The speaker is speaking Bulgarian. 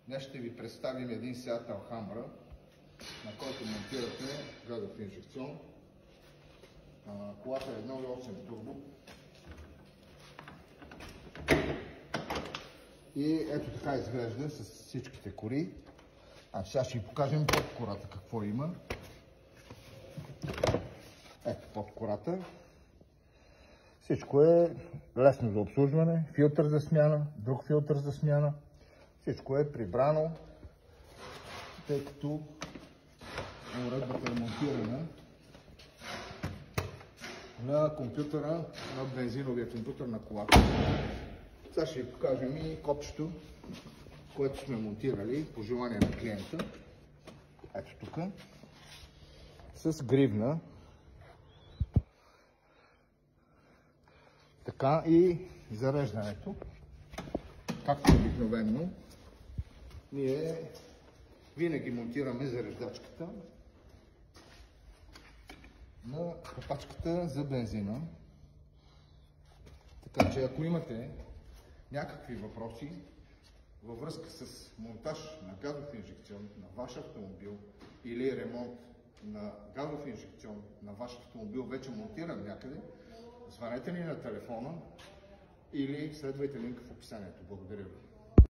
Днес ще ви представим един Seat Alhambra, на който монтирате газов инжекцион. Колата е 1.8 турбо. И ето така изглежда с всичките кори. Сега ще ви покажем под кората какво има. Ето под кората. Всичко е лесно за обслужване. Филтър за смяна, друг филтър за смяна. Всичко е прибрано, тъй като уредбата е монтирана на компютъра, на бензиновия компютър на колата. Сега ще ви покажем и копчето, което сме монтирали по желание на клиента. Ето тук. С гривна. Така и зареждането. Както обикновено, ние винаги монтираме зареждачката на капачката за бензина. Така че ако имате някакви въпроси във връзка с монтаж на газов инжекцион на ваш автомобил или ремонт на газов инжекцион на ваш автомобил вече монтиран някъде, звънете ни на телефона или следвайте линка в описанието. Благодаря ви.